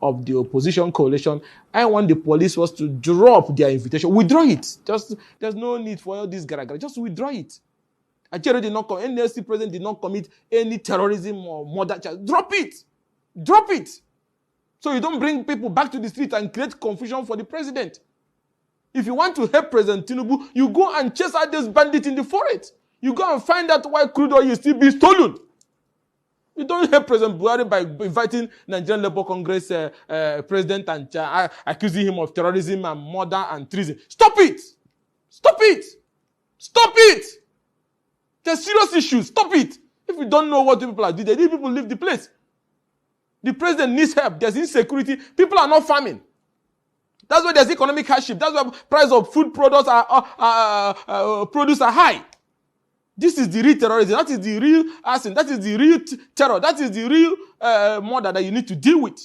of the opposition coalition, I want the police force to drop their invitation. Withdraw it. There's no need for all this garagara. Just withdraw it. Ajero did not come. NLC president did not commit any terrorism or murder charge. Drop it. Drop it. So you don't bring people back to the street and create confusion for the president. If you want to help President Tinubu, you go and chase out those bandits in the forest. You go and find out why crude oil is still being stolen. You don't help President Buhari by inviting Nigerian Labour Congress president and accusing him of terrorism and murder and treason. Stop it! Stop it! Stop it! There's serious issues. Stop it! If you don't know what the people are doing, they need people leave the place. The president needs help. There's insecurity. People are not farming. That's why there's economic hardship. That's why price of food products produce are high. This is the real terrorism. That is the real arson. That is the real terror. That is the real murder that you need to deal with.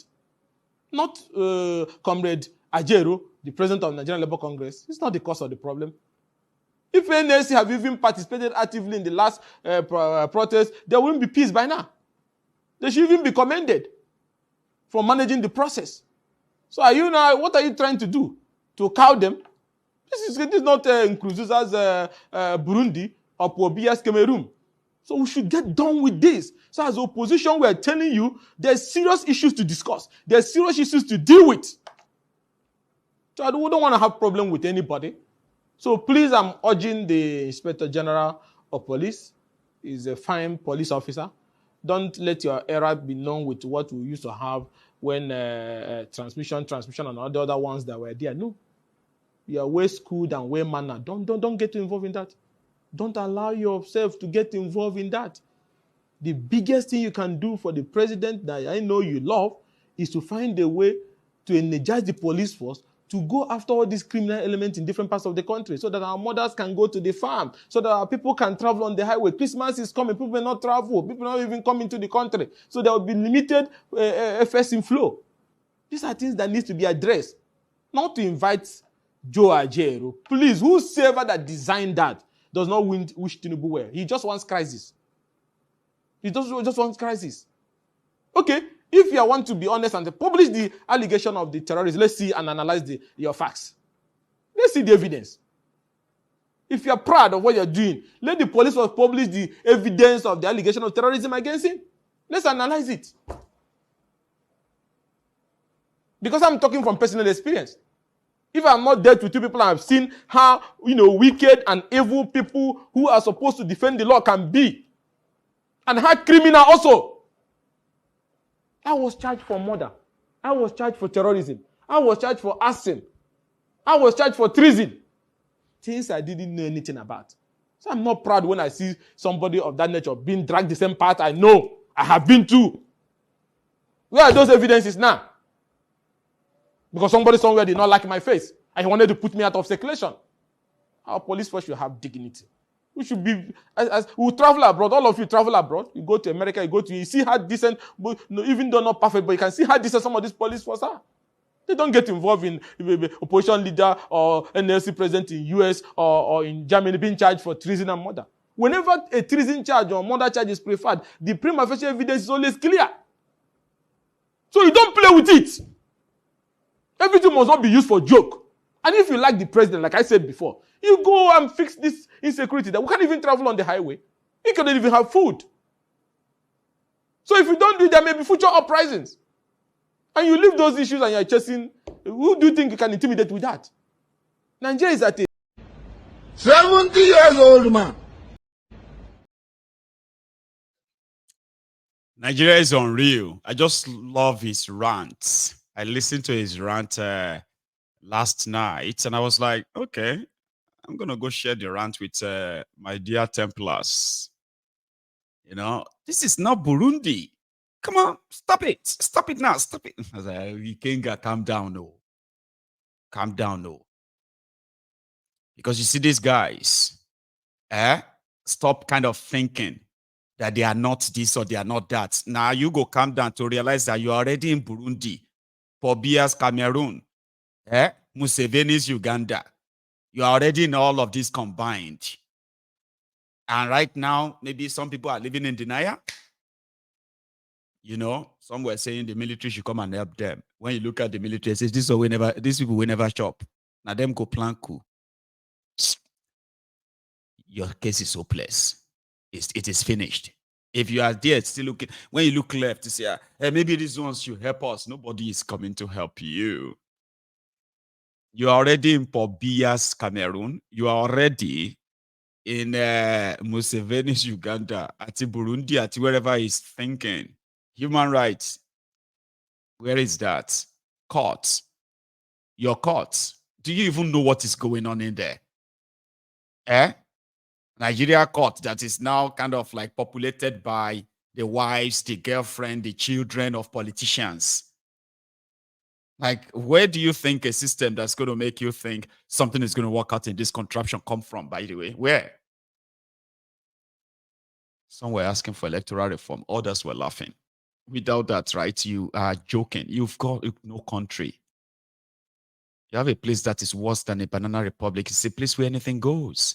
Not Comrade Ajero, the president of Nigerian Labour Congress. It's not the cause of the problem. If NLC have even participated actively in the last protest, there wouldn't be peace by now. They should even be commended for managing the process. So what are you trying to do? To cow them? This is not Nkurunziza's Burundi or Pobia's Cameroon. So we should get done with this. So as opposition, we are telling you there's serious issues to discuss. There's serious issues to deal with. So we don't want to have problem with anybody. So please, I'm urging the Inspector General of Police. He's a fine police officer. Don't let your era be known with what we used to have when transmission and all the other ones that were there. No. You are way schooled and way mannered. Don't get involved in that. Don't allow yourself to get involved in that. The biggest thing you can do for the president that I know you love is to find a way to energize the police force to go after all these criminal elements in different parts of the country so that our mothers can go to the farm, so that our people can travel on the highway. Christmas is coming. People may not travel. People not even come into the country. So there will be limited FS inflow. These are things that need to be addressed. Not to invite Joe Ajero. Please, whosoever that designed that does not wish Tinubu well. He just wants crisis. He just wants crisis. Okay, if you want to be honest and publish the allegation of the terrorists, let's see and analyze your facts. Let's see the evidence. If you're proud of what you're doing, let the police publish the evidence of the allegation of terrorism against him. Let's analyze it. Because I'm talking from personal experience. If I'm not dealt with two people, I've seen how, wicked and evil people who are supposed to defend the law can be. And how criminal also. I was charged for murder. I was charged for terrorism. I was charged for arson. I was charged for treason. Things I didn't know anything about. So I'm not proud when I see somebody of that nature being dragged the same path I know. I have been to. Where are those evidences now? Because somebody somewhere did not like my face and he wanted to put me out of circulation. Our police force should have dignity. We should be, we travel abroad. All of you travel abroad. You go to America, you see how decent, even though not perfect, but you can see how decent some of these police force are. They don't get involved in opposition leader or NLC president in US or in Germany being charged for treason and murder. Whenever a treason charge or murder charge is preferred, the prima facie evidence is always clear. So you don't play with it. Everything must not be used for joke. And if you like the president, like I said before, you go and fix this insecurity that we can't even travel on the highway. We cannot even have food. So if you don't do it, there may be future uprisings. And you leave those issues and you're chasing, who do you think you can intimidate with that? Nigeria is at a 70 years old man. Nigeria is unreal. I just love his rants. I listened to his rant last night and I was like, okay, I'm going to go share the rant with my dear Templars. This is not Burundi. Come on, stop it. Stop it now. Stop it. I was like, Ikenga, calm down, no. Calm down, no. Because you see these guys, stop kind of thinking that they are not this or they are not that. Now you go calm down to realize that you're already in Burundi, Pobia's Cameroon, Museveni's Uganda. You're already in all of this combined. And right now, maybe some people are living in denial. Some were saying the military should come and help them. when you look at the military, it says these people will never shop. Now them go plan coup. Your case is hopeless. It is finished. If you are there still looking, when you look left, you say, hey, maybe these ones should help us. Nobody is coming to help you. You are already in Pobia's Cameroon. You are already in Museveni's Uganda, at Burundi, at wherever he's thinking. Human rights. Where is that? Court. Your court. Do you even know what is going on in there? Nigeria court that is now kind of like populated by the wives, the girlfriend, the children of politicians. Like, where do you think a system that's going to make you think something is going to work out in this contraption come from, by the way? Where? Some were asking for electoral reform. Others were laughing. Without that, right, you are joking. You've got no country. You have a place that is worse than a banana republic. It's a place where anything goes.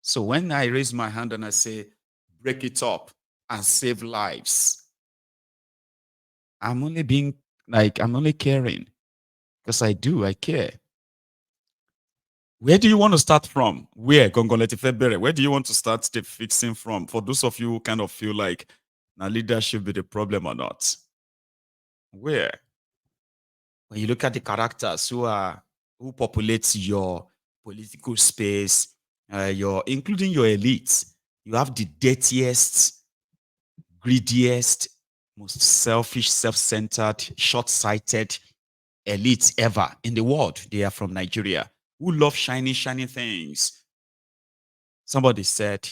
So when I raise my hand and I say, break it up and save lives, I'm only being like, I'm only caring because I care. Where do you want to start from? Where? Gongoleti Febere. Where do you want to start the fixing from? For those of you who kind of feel like now leadership be the problem or not. Where? When you look at the characters who populate your political space, including your elites, you have the dirtiest, greediest, most selfish, self-centered, short-sighted elites ever in the world. They are from Nigeria, who love shiny things. Somebody said,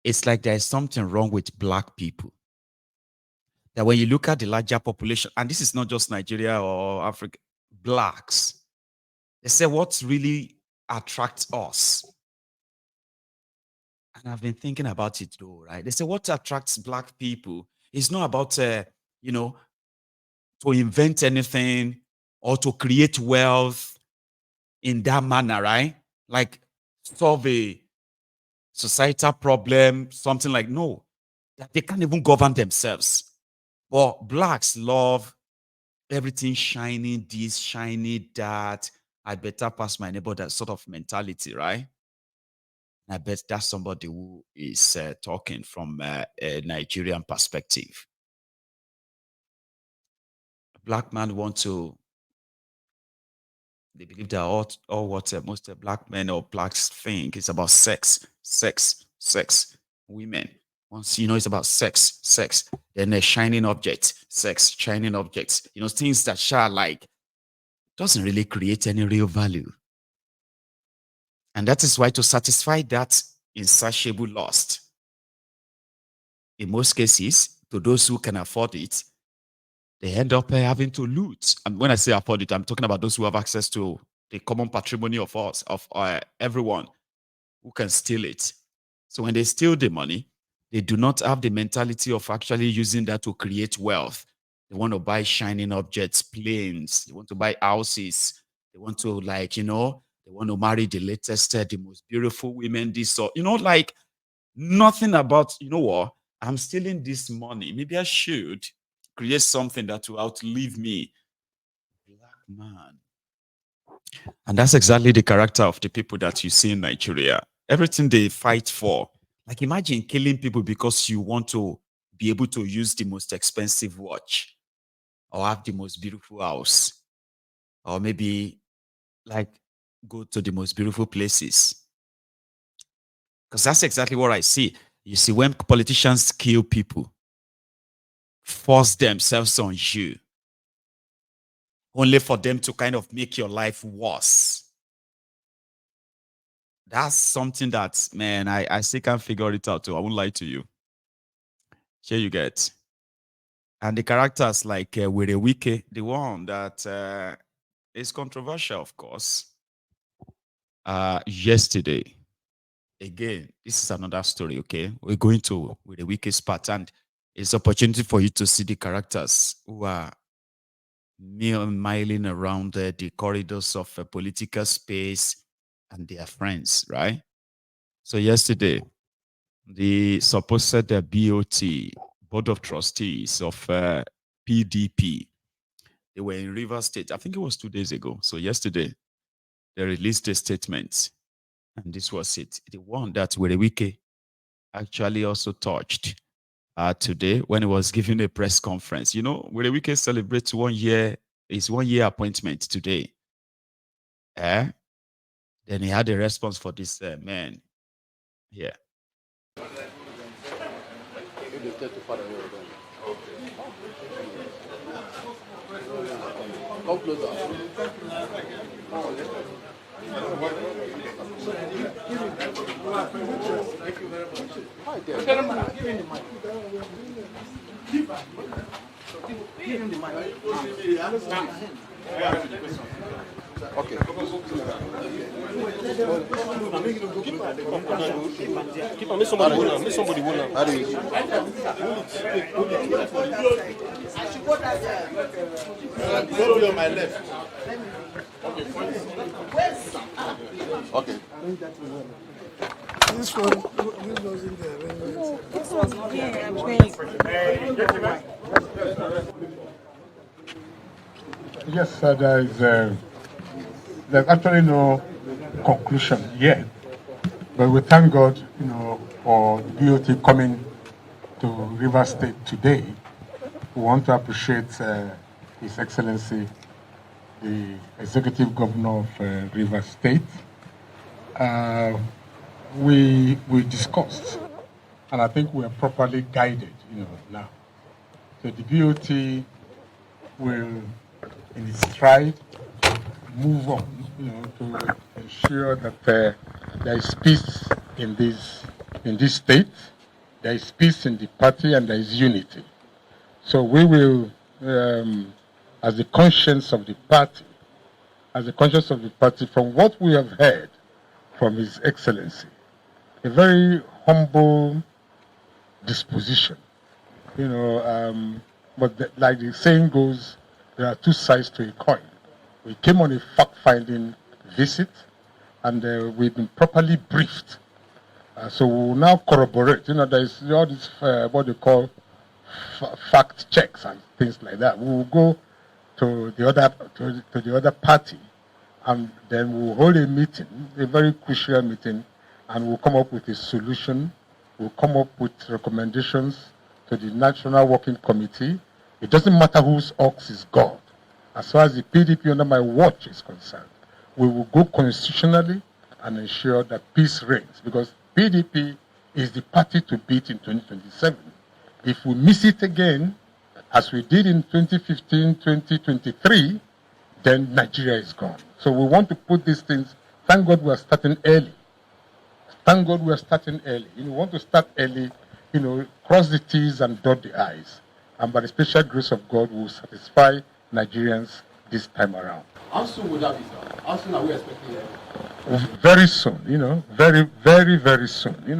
it's like there is something wrong with black people. That when you look at the larger population, and this is not just Nigeria or Africa, blacks, they say what really attracts us. And I've been thinking about it though, right? They say what attracts black people is not about, to invent anything or to create wealth in that manner, right? Like solve a societal problem, something like, no, that they can't even govern themselves. But blacks love everything shiny, this, shiny, that. I better pass my neighbor, that sort of mentality, right? I bet that's somebody who is talking from a Nigerian perspective. A black man they believe that all what most black men or blacks think is about sex. Women. Once it's about sex. Then a shining object, sex, shining objects. Things that shall like doesn't really create any real value. And that is why to satisfy that insatiable lust, in most cases, to those who can afford it, they end up having to loot. And when I say afford it, I'm talking about those who have access to the common patrimony of us, of everyone who can steal it. So when they steal the money, they do not have the mentality of actually using that to create wealth. They want to buy shining objects, planes. They want to buy houses. They want to they want to marry the latest, the most beautiful women. This or like nothing about what I'm stealing this money. Maybe I should create something that will outlive me. Black man. And that's exactly the character of the people that you see in Nigeria. Everything they fight for. Like imagine killing people because you want to be able to use the most expensive watch or have the most beautiful house or maybe like go to the most beautiful places. Because that's exactly what I see. You see, when politicians kill people, force themselves on you, only for them to kind of make your life worse. That's something that, man, I still can't figure it out too. I won't lie to you. Here you get. And the characters like Were Wike, the one that is controversial, of course. Yesterday, again, this is another story, okay? We're going to Were Wike's part, and it's opportunity for you to see the characters who are miling around the corridors of a political space and their friends, right? So yesterday, the supposed BOT, Board of Trustees of PDP, They were in Rivers State. I think it was 2 days ago. So yesterday, they released a statement. And this was it. The one that Werewike actually also touched today when he was giving a press conference. You know, Werewike celebrates 1 year, his 1 year appointment today. Then he had a response for this man. Yeah. Come closer. Okay. Keep on, miss somebody will now. Miss somebody will now. How do you? Don't be on my left. Okay. This wasn't there. This was not Yes, there's actually no conclusion yet, but we thank God, for the BOT coming to Rivers State today. We want to appreciate His Excellency, the Executive Governor of Rivers State. We discussed, and I think we are properly guided, now. So the BOT will, in its stride, move on, to ensure that there is peace in this state, there is peace in the party, and there is unity. So we will, as the conscience of the party, from what we have heard from His Excellency, a very humble disposition, but like the saying goes, there are two sides to a coin. We came on a fact-finding visit, and we've been properly briefed. So we will now corroborate. There is all this, what they call fact checks and things like that. We will go to the other party, and then we will hold a meeting, a very crucial meeting, and we'll come up with a solution. We'll come up with recommendations to the National Working Committee. It doesn't matter whose ox is God. As far as the PDP under my watch is concerned, we will go constitutionally and ensure that peace reigns, because PDP is the party to beat in 2027. If we miss it again, as we did in 2015, 2023, then Nigeria is gone. So we want to put these things, thank God we are starting early. Thank God we are starting early. We want to start early, cross the T's and dot the I's. And by the special grace of God, we will satisfy Nigerians this time around. How soon would that be, sir? How soon are we expecting it? Very soon, very, very, very soon. You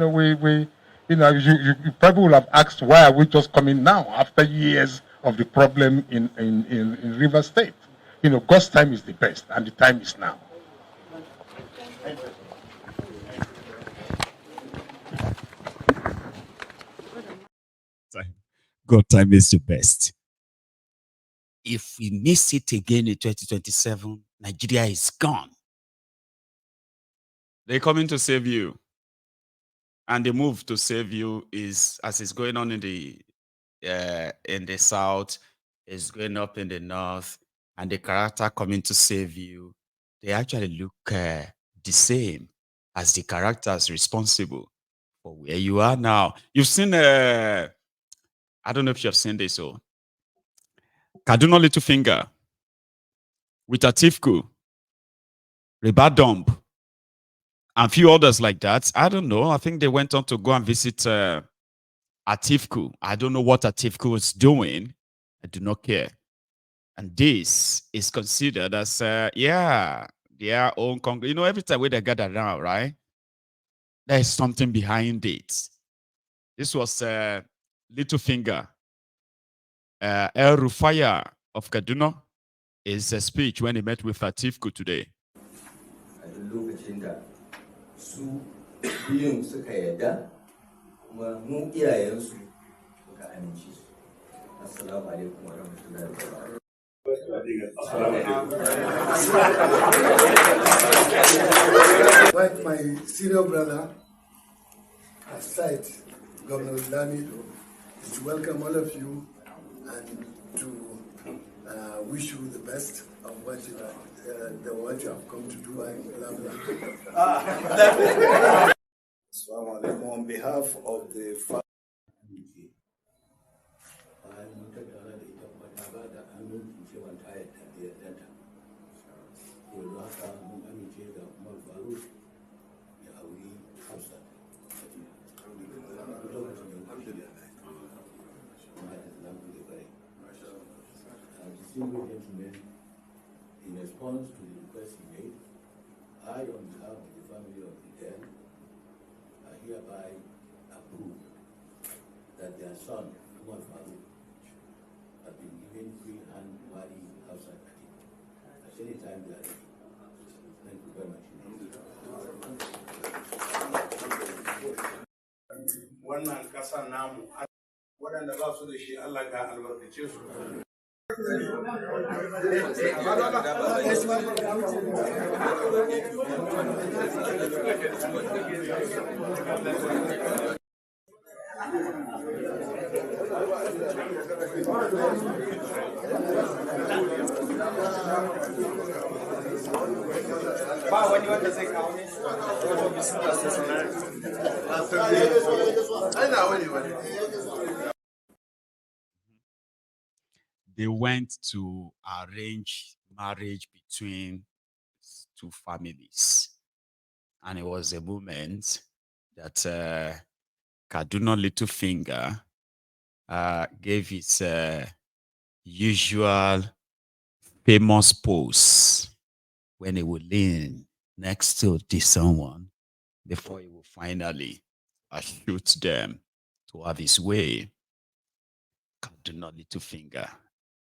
probably will have asked, why are we just coming now after years of the problem in Rivers State? God's time is the best, and the time is now. God time is the best. If we miss it again in 2027, Nigeria is gone. They're coming to save you. And the move to save you is, as it's going on in the south, is going up in the north, and the character coming to save you, they actually look the same as the characters responsible for where you are now. You've seen, I don't know if you have seen this, so Kaduna Littlefinger with Atifku, Ribadump, and a few others like that. I don't know. I think they went on to go and visit Atifku. I don't know what Atifku is doing. I do not care. And this is considered as, their own congregation. Every time we they gather around, right? There is something behind it. This was Littlefinger. El Rufaya of Kaduna is a speech when he met with Atifku today. Su biyun suka yadda kuma mu iyayensu muka amince su. Assalamu alaikum wa rahmatullahi wa barakatuh. Like my senior brother has said, Governor Lamido, is to welcome all of you and to wish you the best of what you have come to do and blah blah. Assalamu alaikum. On behalf of the family. Gentlemen, in response to the request he made, I, on behalf of the family of Ikenga, I hereby approve that their son, Umar Farouk, has been given free hand wali outside at any time they are ready. Thank you very much. Wannan ƙasa namu waɗanda ba su da shi Allah ga albarkace su. Ba wani wanda zai kawo ne wato bismillah sai sanar. They went to arrange marriage between two families. And it was a moment that Kaduna Littlefinger gave his usual famous pose when he would lean next to this someone before he would finally shoot them to have his way. Kaduna Littlefinger.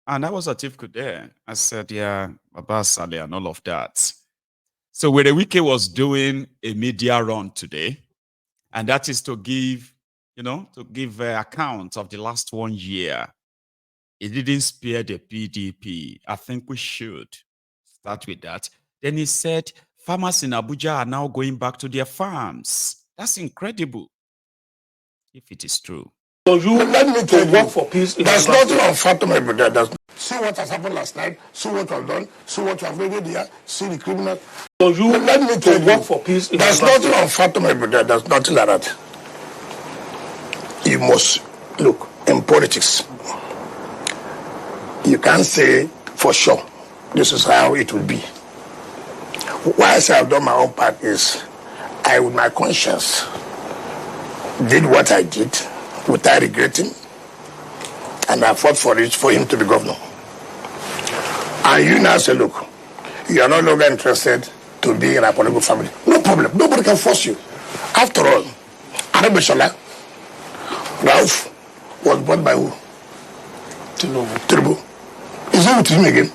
And I was at Tifku there. I said, yeah, Baba Saleh and all of that. So Werewike was doing a media run today, and that is to give, account of the last 1 year. It didn't spare the PDP. I think we should start with that. Then he said, farmers in Abuja are now going back to their farms. That's incredible, if it is true. So you let me to work for peace. There's nothing unfathomable there. See what has happened last night. See what I've done. See what you have read here. See the criminal. So you let me to work for peace. There's nothing unfathomable there. There's nothing like that. You must look in politics. You can't say for sure this is how it will be. Why I say I've done my own part is I, with my conscience, did what I did without regretting, and I fought for it for him to be governor. And you now say, look, you are no longer interested to be in a political family. No problem. Nobody can force you. After all, Arabeshala, Ralph was bought by who? Tinubu. Is he with him again?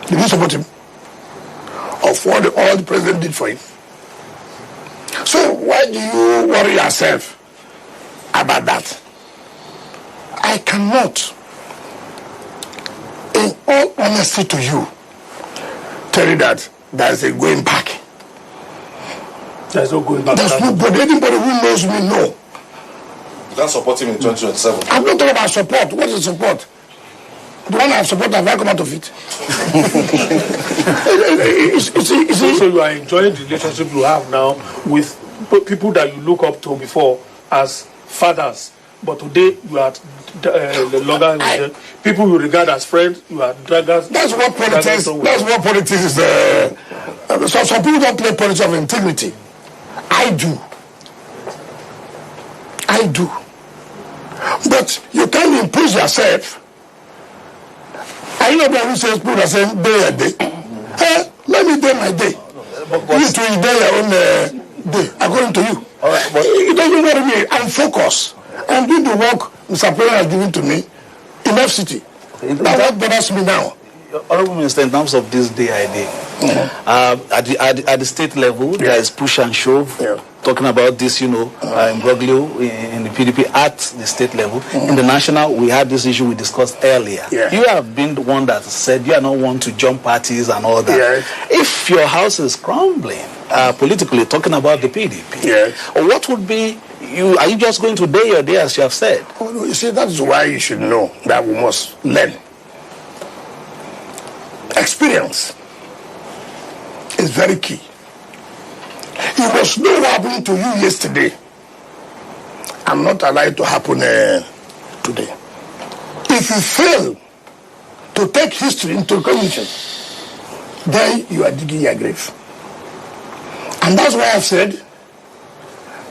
Did you support him? Of what all the president did for him? So why do you worry yourself about that? I cannot, in all honesty to you, tell you that there's a going back. There's no going back. There's nobody, anybody who knows me know. You can't support him in 2027. I'm not talking about support. What is support? The one I support, have I come out of it? So you are enjoying the relationship you have now with people that you look up to before as fathers, but today you are no longer with them. People you regard as friends, you are draggers. That's what politics. That's what politics is. So some people don't play politics of integrity. I do. But you can't impose yourself. I know that who says people are saying day a day. Hey, let me day my day. You two day your own day, according to you. All right, but It doesn't worry me. I'm focused. I'm doing the work Mr. President has given to me in FCT. That's what bothers me now. Honorable Minister, in terms of this day, at the state level, there is push and shove to talking about this, imbroglio in the PDP at the state level. In the national, we had this issue we discussed earlier. Yeah. You have been the one that said you are not one to jump parties and all that. Yes. If your house is crumbling, politically, talking about the PDP, Yes. what would be, are you just going to day your day as you have said? Oh, no, you see, that's why you should know that we must learn. Experience is very key. You must know what happened to you yesterday. I'm not allowed to happen today. If you fail to take history into consideration, then you are digging your grave. And that's why I've said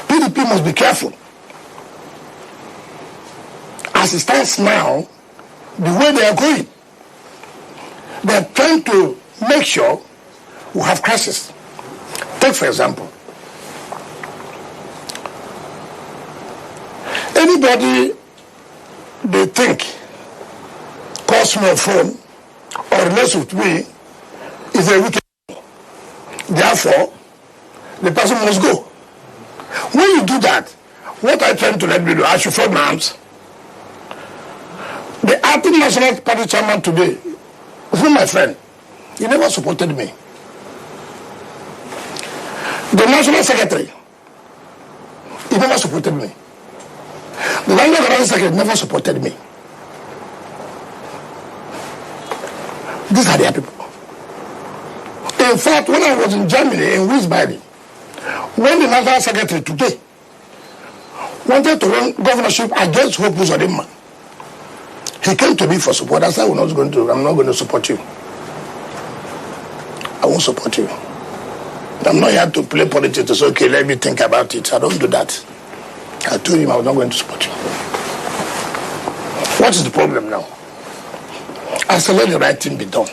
PDP must be careful. As it stands now, the way they are going, they are trying to make sure we have crisis. Take, for example, anybody they think calls me on phone or relates with me is a wicked. Therefore, the person must go. When you do that, what I try to let me do, I should fold my arms. The acting National Party chairman today is not my friend. He never supported me. The National Secretary, he never supported me. The National Organizing Secretary never supported me. These are their people. In fact, when I was in Germany, in Wiesbaden, when the National Secretary today wanted to run governorship against Hope Uzodinma, he came to me for support. I said, I'm not going to support you. I won't support you. I'm not here to play politics to say, okay, let me think about it. I don't do that. I told him I was not going to support you. What is the problem now? I said, let the right thing be done.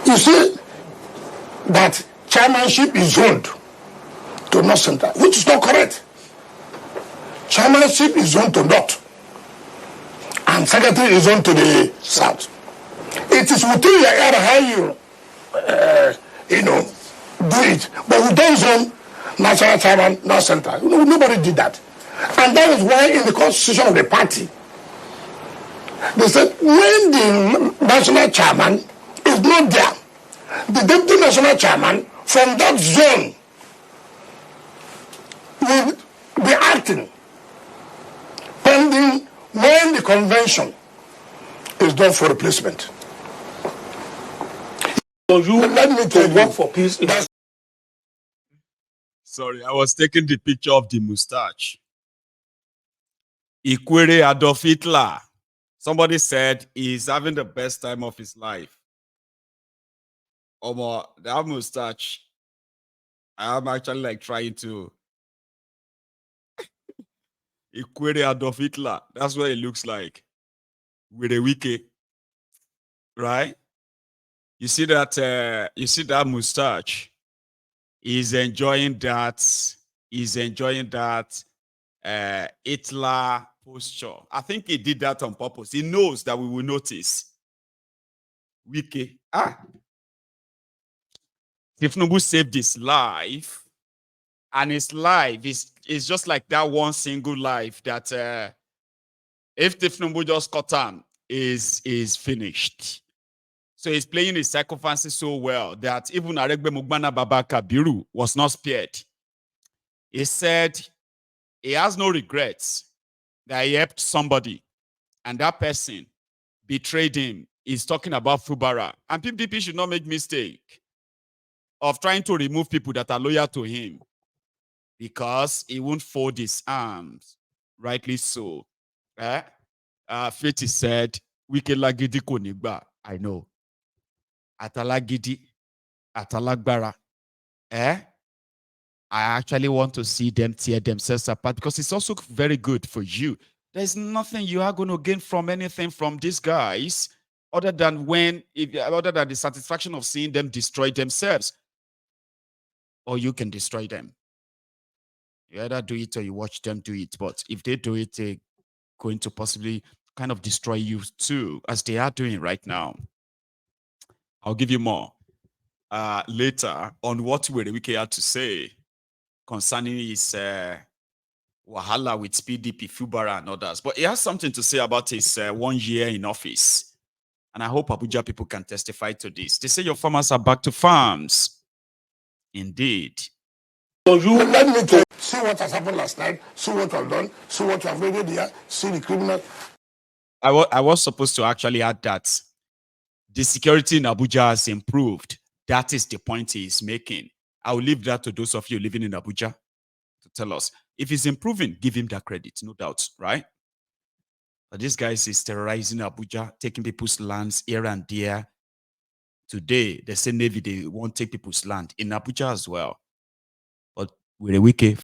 You see that chairmanship is zoned to North Central, which is not correct. Chairmanship is zoned to North, and secretary is zoned to the South. It is within your area how you, do it. But we don't zone national chairman, North Central. Nobody did that. And that is why in the constitution of the party, they said when the national chairman is not there, the deputy national chairman from that zone will be acting pending when the convention is done for replacement. So you let me to work for peace. Sorry, I was taking the picture of the mustache. Ikwere Adolf Hitler. Somebody said he's having the best time of his life. Omo, that mustache. I'm actually like trying to. Ikwere Adolf Hitler. That's what it looks like. With a wiki. Right? You see that mustache? He's enjoying that. He's enjoying that Hitler posture. I think he did that on purpose. He knows that we will notice. Wiki. Tifnubu saved his life, and his life is just like that one single life that if Tifnubu just cut on, is finished. So he's playing his circumstances so well that even Aregbe Mugbana Baba Kabiru was not spared. He said he has no regrets that he helped somebody and that person betrayed him. He's talking about Fubara. And PDP should not make mistake of trying to remove people that are loyal to him because he won't fold his arms. Rightly so. Feti said, Wike lagidi ko nigba. I know. Atalagidi, Atalagbara. I actually want to see them tear themselves apart because it's also very good for you. There's nothing you are going to gain from anything from these guys other than the satisfaction of seeing them destroy themselves. Or you can destroy them. You either do it or you watch them do it. But if they do it, they're going to possibly kind of destroy you too, as they are doing right now. I'll give you more. later on what Werewike had to say concerning his wahala with PDP, Fubara, and others. But he has something to say about his 1 year in office. And I hope Abuja people can testify to this. They say your farmers are back to farms. Indeed. So you let me tell you, see what has happened last night, see what I've done, see what you have made here, see the criminal. I was supposed to actually add that the security in Abuja has improved. That is the point he is making. I will leave that to those of you living in Abuja to tell us. If he's improving, give him that credit, no doubt, right? But this guy is terrorizing Abuja, taking people's lands here and there. Today, they say Navy, they won't take people's land in Abuja as well. But with a wicked